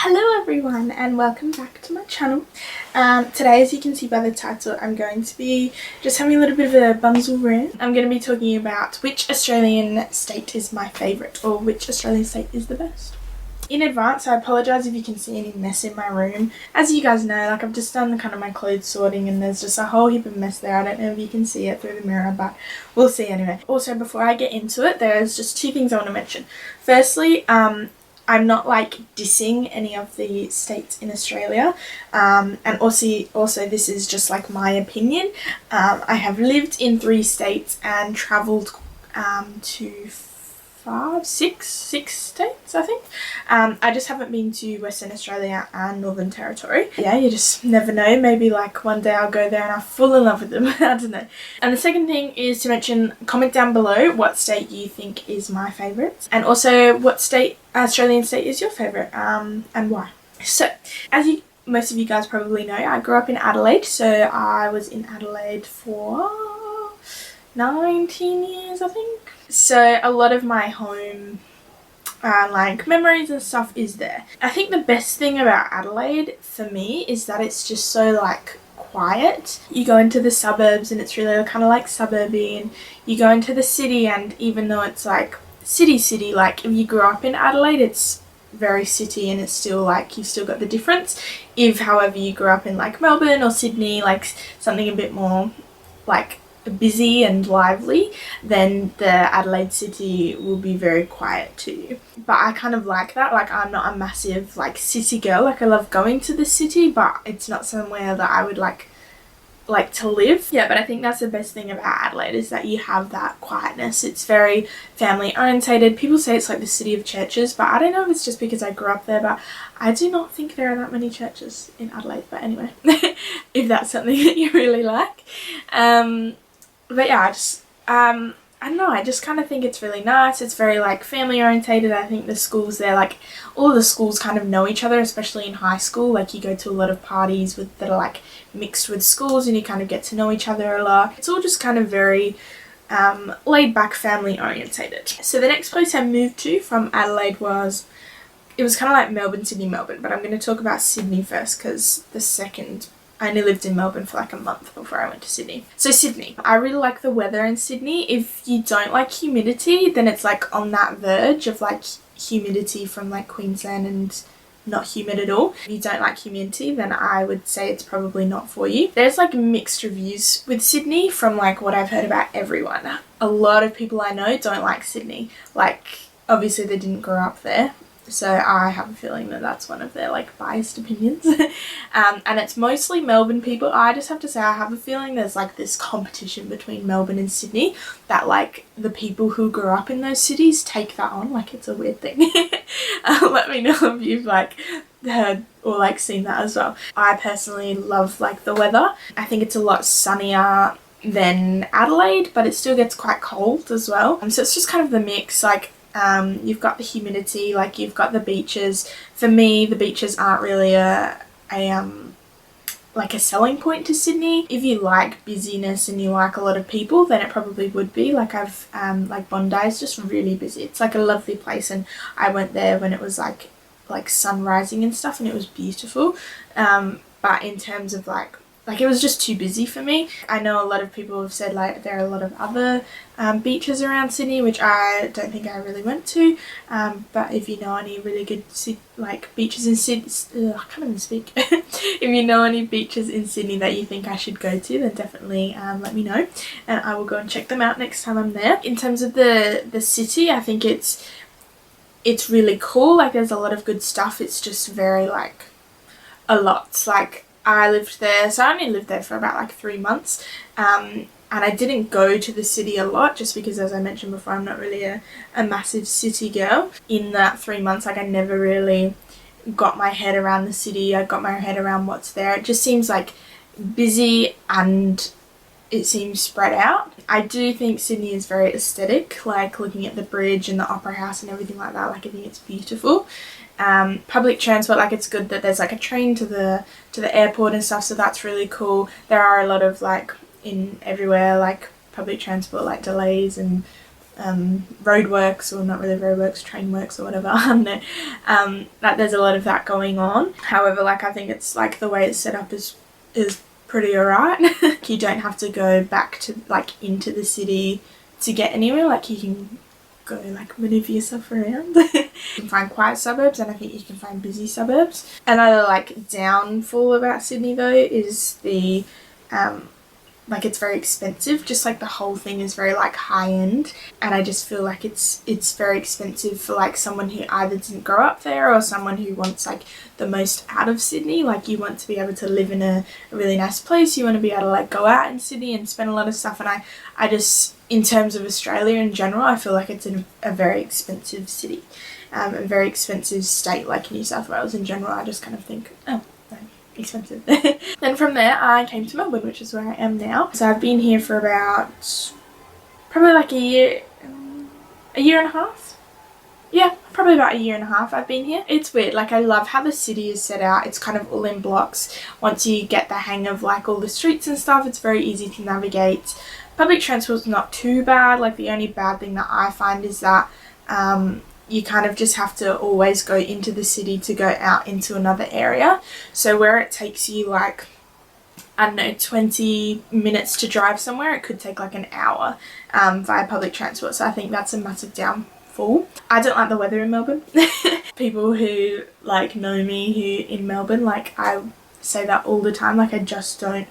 Hello everyone and welcome back to my channel. Today, as you can see by the title, I'm going to be just having a little bit of a bumsle rant. I'm going to be talking about which Australian state is my favourite, or which Australian state is the best. In advance, I apologise if you can see any mess in my room. As you guys know, I've just done kind of my clothes sorting and there's just a whole heap of mess there. I don't know if you can see it through the mirror, but we'll see anyway. Also, before I get into it, there's just two things I want to mention. Firstly, I'm not like dissing any of the states in Australia, and also this is just like my opinion. I have lived in 3 states and travelled to six states, I think. I just haven't been to Western Australia and Northern Territory. Yeah, you just never know. Maybe like one day I'll go there and I'll fall in love with them. I don't know. And the second thing is to mention, comment down below what state you think is my favourite, and also what Australian state is your favourite, and why. So, as most of you guys probably know, I grew up in Adelaide. So I was in Adelaide for 19 years, I think. So a lot of my home like memories and stuff is there. I think the best thing about Adelaide for me is that it's just so like quiet. You go into the suburbs and it's really kind of like suburby, and you go into the city, and even though it's like city, like if you grew up in Adelaide, it's very city and it's still like you've still got the difference. If however you grew up in like Melbourne or Sydney, like something a bit more like busy and lively, then the Adelaide city will be very quiet to you. But I kind of like that. Like, I'm not a massive like city girl. Like, I love going to the city, but it's not somewhere that I would like to live. Yeah, but I think that's the best thing about Adelaide, is that you have that quietness. It's very family orientated. People say it's like the city of churches, but I don't know if it's just because I grew up there, but I do not think there are that many churches in Adelaide. But anyway, if that's something that you really like. But yeah, I don't know, I just kind of think it's really nice. It's very like family orientated. I think the schools there, like all of the schools kind of know each other, especially in high school. Like you go to a lot of parties that are like mixed with schools, and you kind of get to know each other a lot. It's all just kind of very laid back, family orientated. So the next place I moved to from Adelaide was kind of like Melbourne, Sydney, Melbourne, but I'm going to talk about Sydney first, because I only lived in Melbourne for like a month before I went to Sydney. So Sydney, I really like the weather in Sydney. If you don't like humidity, then it's like on that verge of like humidity from like Queensland and not humid at all. If you don't like humidity, then I would say it's probably not for you. There's like mixed reviews with Sydney from like what I've heard about everyone. A lot of people I know don't like Sydney. Like, obviously they didn't grow up there, so I have a feeling that that's one of their like biased opinions. And it's mostly Melbourne people. I just have to say, I have a feeling there's like this competition between Melbourne and Sydney, that like the people who grew up in those cities take that on like it's a weird thing. Let me know if you've like heard or like seen that as well. I personally love like the weather. I think it's a lot sunnier than Adelaide, but it still gets quite cold as well. So it's just kind of the mix. Like, you've got the humidity, like you've got the beaches. For me, the beaches aren't really like a selling point to Sydney. If you like busyness and you like a lot of people, then it probably would be. Like like Bondi is just really busy. It's like a lovely place, and I went there when it was like sun rising and stuff, and it was beautiful. But in terms of like it was just too busy for me. I know a lot of people have said like there are a lot of other beaches around Sydney, which I don't think I really went to. But if you know any really good like beaches in Sydney, I can't even speak. If you know any beaches in Sydney that you think I should go to, then definitely let me know, and I will go and check them out next time I'm there. In terms of the city, I think it's really cool. Like, there's a lot of good stuff. It's just very like a lot. Like, I lived there, so I only lived there for about like 3 months, and I didn't go to the city a lot, just because, as I mentioned before, I'm not really a massive city girl. In that 3 months, like, I never really got my head around the city. I got my head around what's there. It just seems like busy and it seems spread out. I do think Sydney is very aesthetic, like looking at the bridge and the Opera House and everything like that. Like, I think it's beautiful. Public transport, like, it's good that there's like a train to the airport and stuff, so that's really cool. There are a lot of like in everywhere like public transport like delays and roadworks, or not really roadworks, train works or whatever. I don't know. That there's a lot of that going on. However, like I think it's like the way it's set up is pretty alright. You don't have to go back to like into the city to get anywhere. Like you can go like maneuver yourself around. You can find quiet suburbs, and I think you can find busy suburbs. Another like downfall about Sydney though is the like it's very expensive. Just like the whole thing is very like high end, and I just feel like it's very expensive for like someone who either didn't grow up there or someone who wants like the most out of Sydney. Like you want to be able to live in a really nice place, you want to be able to like go out in Sydney and spend a lot of stuff, and I just, in terms of Australia in general, I feel like it's a very expensive city, a very expensive state like New South Wales in general. I just kind of think, oh, expensive. Then from there I came to Melbourne, which is where I am now. So I've been here for about probably like a year and a half. Yeah, probably about a year and a half I've been here. It's weird, like I love how the city is set out. It's kind of all in blocks. Once you get the hang of like all the streets and stuff, it's very easy to navigate. Public transport's not too bad. Like the only bad thing that I find is that you kind of just have to always go into the city to go out into another area. So where it takes you like, I don't know, 20 minutes to drive somewhere, it could take like an hour via public transport. So I think that's a massive downfall. I don't like the weather in Melbourne. People who like know me who in Melbourne, like I say that all the time, like I just don't,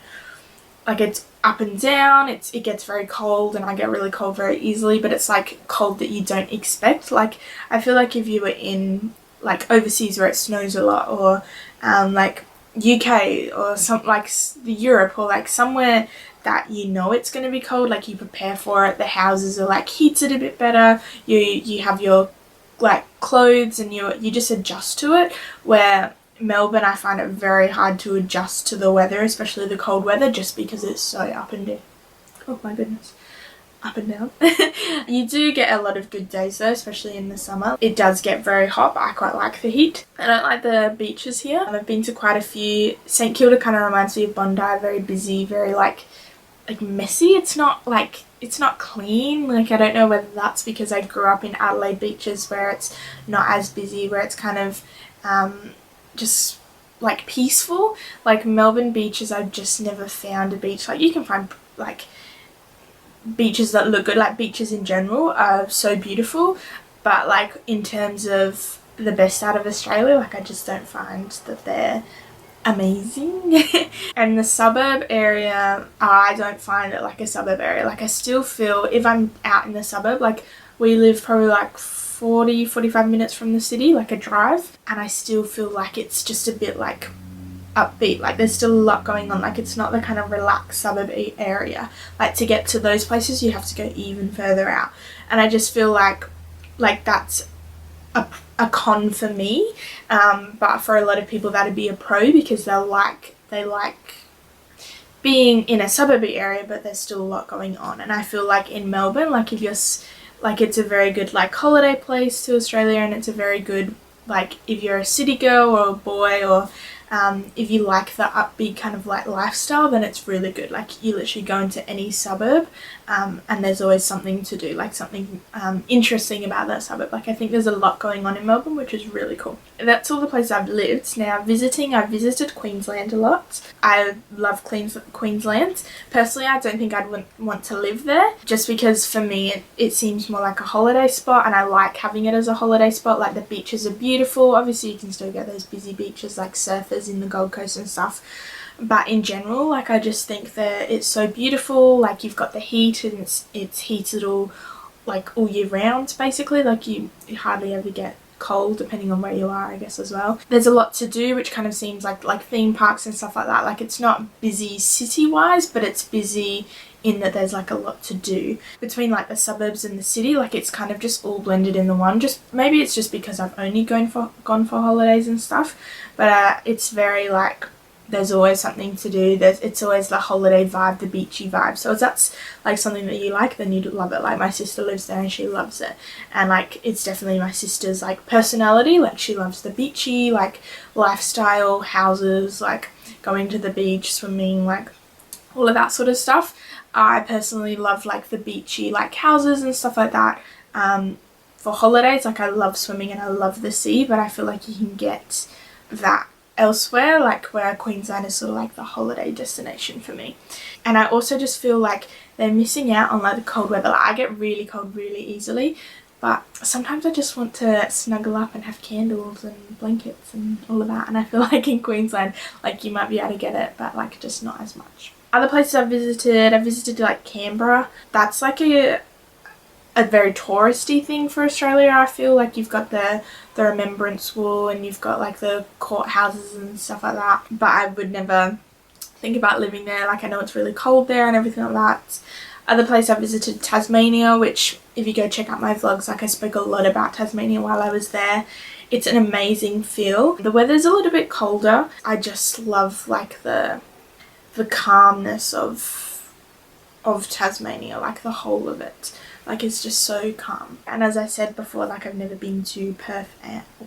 like it's up and down, it gets very cold, and I get really cold very easily, but it's like cold that you don't expect. Like I feel like if you were in like overseas where it snows a lot, or like UK or some like the Europe, or like somewhere that you know it's going to be cold, like you prepare for it, the houses are like heated a bit better, you have your like clothes, and you just adjust to it. Where Melbourne, I find it very hard to adjust to the weather, especially the cold weather, just because it's so up and down. Oh my goodness. Up and down. You do get a lot of good days though, especially in the summer. It does get very hot, but I quite like the heat. I don't like the beaches here. I've been to quite a few. St Kilda kind of reminds me of Bondi, very busy, very like messy. It's not clean. Like I don't know whether that's because I grew up in Adelaide beaches where it's not as busy, where it's kind of just like peaceful. Like Melbourne beaches, I've just never found a beach. Like you can find like beaches that look good, like beaches in general are so beautiful, but like in terms of the best out of Australia, like I just don't find that they're amazing. And the suburb area, I don't find it like a suburb area. Like I still feel if I'm out in the suburb, like we live probably like 40-45 minutes from the city, like a drive, and I still feel like it's just a bit like upbeat, like there's still a lot going on. Like it's not the kind of relaxed suburb area. Like to get to those places you have to go even further out, and I just feel like that's a con for me, but for a lot of people that'd be a pro, because they like being in a suburby area, but there's still a lot going on. And I feel like in Melbourne, like if you're like it's a very good like holiday place to Australia, and it's a very good, like if you're a city girl or a boy, or if you like the upbeat kind of like lifestyle, then it's really good. Like you literally go into any suburb and there's always something to do, like something interesting about that suburb. Like I think there's a lot going on in Melbourne, which is really cool. That's all the places I've lived. Now visiting, I've visited Queensland a lot. I love Queensland. Personally, I don't think I'd want to live there, just because for me it seems more like a holiday spot, and I like having it as a holiday spot. Like the beaches are beautiful. Obviously you can still get those busy beaches like surfers in the Gold Coast and stuff, but in general, like I just think that it's so beautiful. Like you've got the heat, and it's heated all year round basically. Like you hardly ever get cold, depending on where you are, I guess, as well. There's a lot to do, which kind of seems like theme parks and stuff like that. Like it's not busy city wise, but it's busy in that there's like a lot to do between like the suburbs and the city. Like it's kind of just all blended in the one. Just maybe it's just because I've only gone for holidays and stuff, but it's very like there's always something to do. It's always the holiday vibe, the beachy vibe. So if that's like something that you like, then you'd love it. Like my sister lives there and she loves it, and like it's definitely my sister's like personality. Like she loves the beachy like lifestyle, houses, like going to the beach, swimming, like all of that sort of stuff. I personally love like the beachy like houses and stuff like that. For holidays, like I love swimming and I love the sea, but I feel like you can get that elsewhere, like where Queensland is sort of like the holiday destination for me. And I also just feel like they're missing out on like the cold weather. Like I get really cold really easily, but sometimes I just want to snuggle up and have candles and blankets and all of that, and I feel like in Queensland like you might be able to get it, but like just not as much. Other places I visited like Canberra. That's like a very touristy thing for Australia. I feel like you've got the Remembrance Wall and you've got like the courthouses and stuff like that, but I would never think about living there. Like I know it's really cold there and everything like that. Other place I visited, Tasmania, which if you go check out my vlogs, like I spoke a lot about Tasmania while I was there. It's an amazing feel. The weather's a little bit colder. I just love like the calmness of Tasmania, like the whole of it. Like it's just so calm. And as I said before, like I've never been to Perth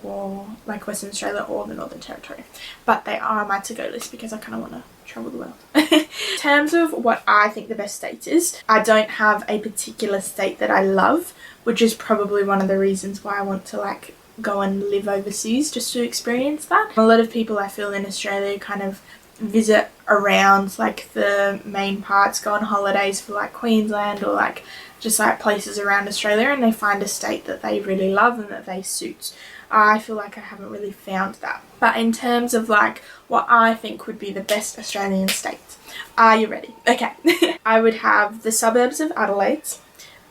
or like Western Australia or the Northern Territory, but they are on my to-go list because I kind of want to travel the world. In terms of what I think the best state is, I don't have a particular state that I love, which is probably one of the reasons why I want to like go and live overseas, just to experience that. A lot of people I feel in Australia kind of visit around like the main parts, go on holidays for like Queensland or like just like places around Australia, and they find a state that they really love and that they suit. I feel like I haven't really found that. But in terms of like what I think would be the best Australian state, are you ready? Okay. I would have the suburbs of Adelaide.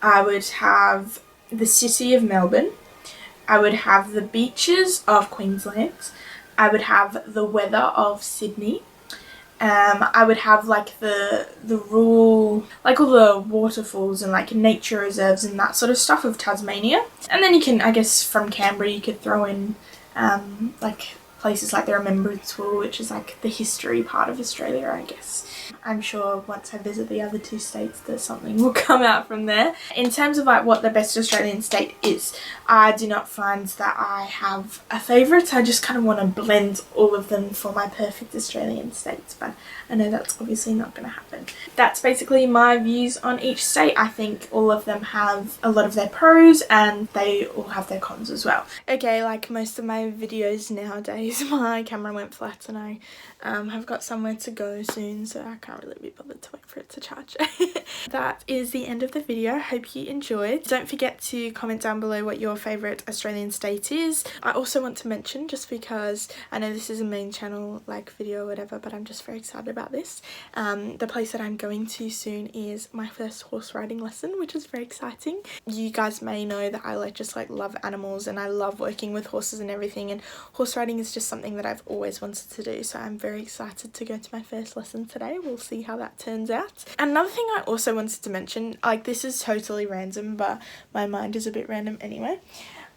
I would have the city of Melbourne. I would have the beaches of Queensland. I would have the weather of Sydney. I would have like the rural, like all the waterfalls and like nature reserves and that sort of stuff of Tasmania. And then you can, I guess from Canberra you could throw in like places like the Remembrance Wall, which is like the history part of Australia, I guess. I'm sure once I visit the other two states that something will come out from there. In terms of like what the best Australian state is, I do not find that I have a favourite. I just kind of want to blend all of them for my perfect Australian states, but I know that's obviously not going to happen. That's basically my views on each state. I think all of them have a lot of their pros and they all have their cons as well. Okay, like most of my videos nowadays, my camera went flat and I have got somewhere to go soon, so I can't really be bothered to wait for it to charge. That is the end of the video. Hope you enjoyed. Don't forget to comment down below what your favourite Australian state is. I also want to mention, just because I know this is a main channel like video or whatever, but I'm just very excited about this. The place that I'm going to soon is my first horse riding lesson, which is very exciting. You guys may know that I just love animals and I love working with horses and everything, and horse riding is just something that I've always wanted to do, so I'm very excited to go to my first lesson today. We'll see how that turns out. Another thing I also wanted to mention, like this is totally random, but my mind is a bit random anyway.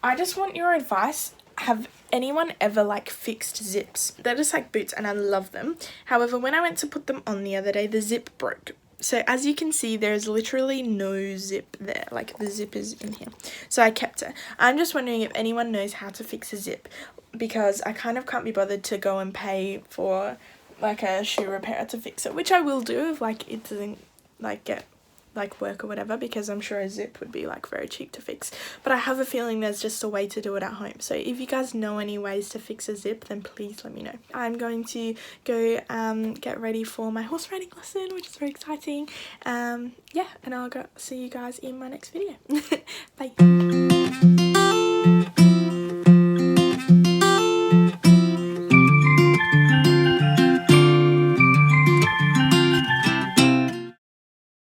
I just want your advice. Have anyone ever like fixed zips? They're just like boots and I love them. However, when I went to put them on the other day, the zip broke. So as you can see, there's literally no zip there, like the zip is in here. So I kept it. I'm just wondering if anyone knows how to fix a zip, because I kind of can't be bothered to go and pay for like a shoe repairer to fix it, which I will do if like it doesn't like get like work or whatever, because I'm sure a zip would be like very cheap to fix. But I have a feeling there's just a way to do it at home. So if you guys know any ways to fix a zip, then please let me know. I'm going to go get ready for my horse riding lesson, which is very exciting. Yeah, and I'll go see you guys in my next video. Bye.